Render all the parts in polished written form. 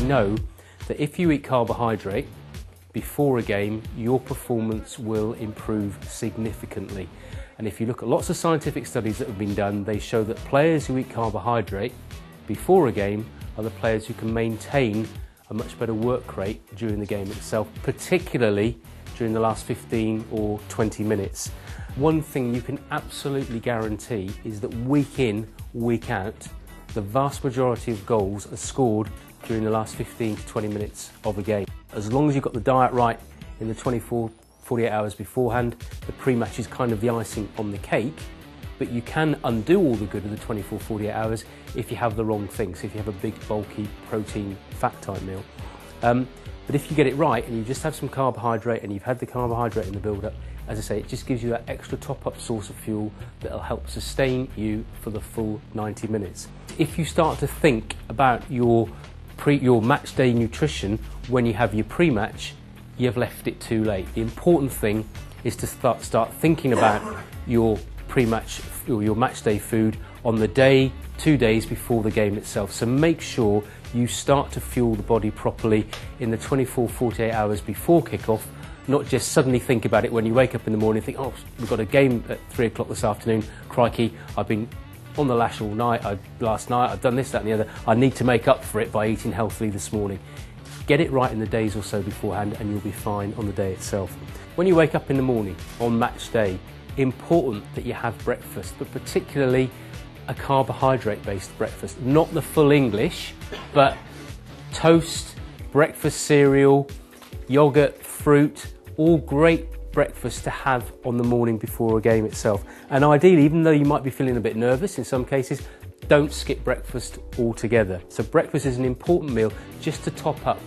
know that if you eat carbohydrate before a game, your performance will improve significantly. And if you look at lots of scientific studies that have been done, they show that players who eat carbohydrate before a game are the players who can maintain a much better work rate during the game itself, particularly during the last 15 or 20 minutes. One thing you can absolutely guarantee is that week in, week out, the vast majority of goals are scored during the last 15 to 20 minutes of a game. As long as you've got the diet right in the 48 hours beforehand, the pre-match is kind of the icing on the cake, but you can undo all the good of the 48 hours if you have the wrong things, if you have a big, bulky, protein, fat type meal. But if you get it right and you just have some carbohydrate and you've had the carbohydrate in the build-up, as I say, it just gives you that extra top-up source of fuel that will help sustain you for the full 90 minutes. If you start to think about your match day nutrition when you have your pre-match, you've left it too late. The important thing is to start thinking about your pre-match or your match day food on the day, 2 days before the game itself. So make sure you start to fuel the body properly in the 48 hours before kickoff, not just suddenly think about it when you wake up in the morning and think, oh, we've got a game at 3 o'clock this afternoon, crikey, I've been on the lash all night, last night, I've done this, that and the other, I need to make up for it by eating healthily this morning. Get it right in the days or so beforehand and you'll be fine on the day itself. When you wake up in the morning on match day, important that you have breakfast, but particularly a carbohydrate-based breakfast. Not the full English, but toast, breakfast cereal, yogurt, fruit, all great breakfast to have on the morning before a game itself. And ideally, even though you might be feeling a bit nervous in some cases, don't skip breakfast altogether. So breakfast is an important meal just to top up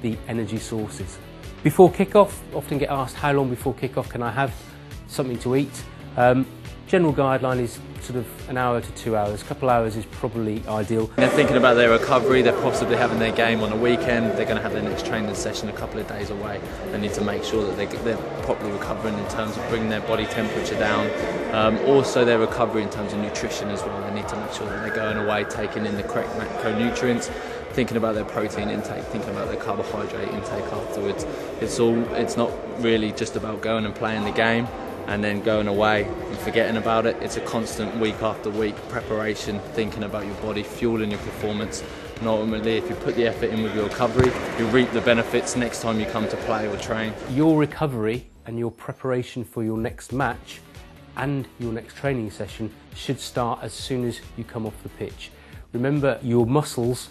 the energy sources. Before kickoff, often get asked how long before kickoff can I have something to eat. General guideline is sort of an hour to 2 hours. A couple hours is probably ideal. They're thinking about their recovery, they're possibly having their game on a weekend, they're going to have their next training session a couple of days away. They need to make sure that they're properly recovering in terms of bringing their body temperature down. Also their recovery in terms of nutrition as well. They need to make sure that they're going away, taking in the correct macronutrients, thinking about their protein intake, thinking about their carbohydrate intake afterwards. It's not really just about going and playing the game and then going away and forgetting about it. It's a constant week after week preparation, thinking about your body, fueling your performance, and ultimately if you put the effort in with your recovery, you reap the benefits next time you come to play or train. Your recovery and your preparation for your next match and your next training session should start as soon as you come off the pitch. Remember, your muscles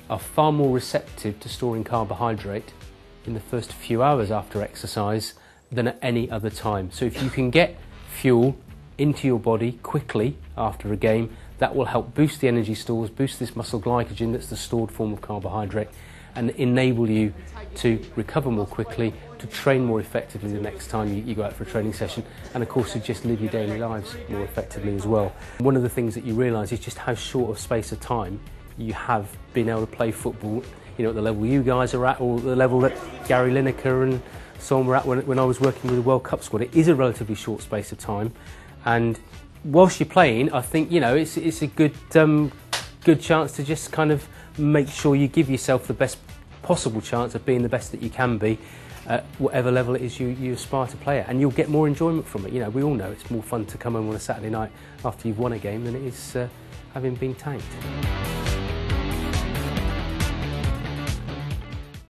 are far more receptive to storing carbohydrate in the first few hours after exercise than at any other time. So if you can get fuel into your body quickly after a game, that will help boost the energy stores, boost this muscle glycogen, that's the stored form of carbohydrate, and enable you to recover more quickly, to train more effectively the next time you go out for a training session, and of course to just live your daily lives more effectively as well. One of the things that you realise is just how short of space of time you have been able to play football, you know, at the level you guys are at, or the level that Gary Lineker and so on were at when I was working with the World Cup squad. It is a relatively short space of time, and whilst you're playing, I think, you know, it's a good chance to just kind of make sure you give yourself the best possible chance of being the best that you can be at whatever level it is you aspire to play at, and you'll get more enjoyment from it. You know, we all know it's more fun to come home on a Saturday night after you've won a game than it is having been tanked.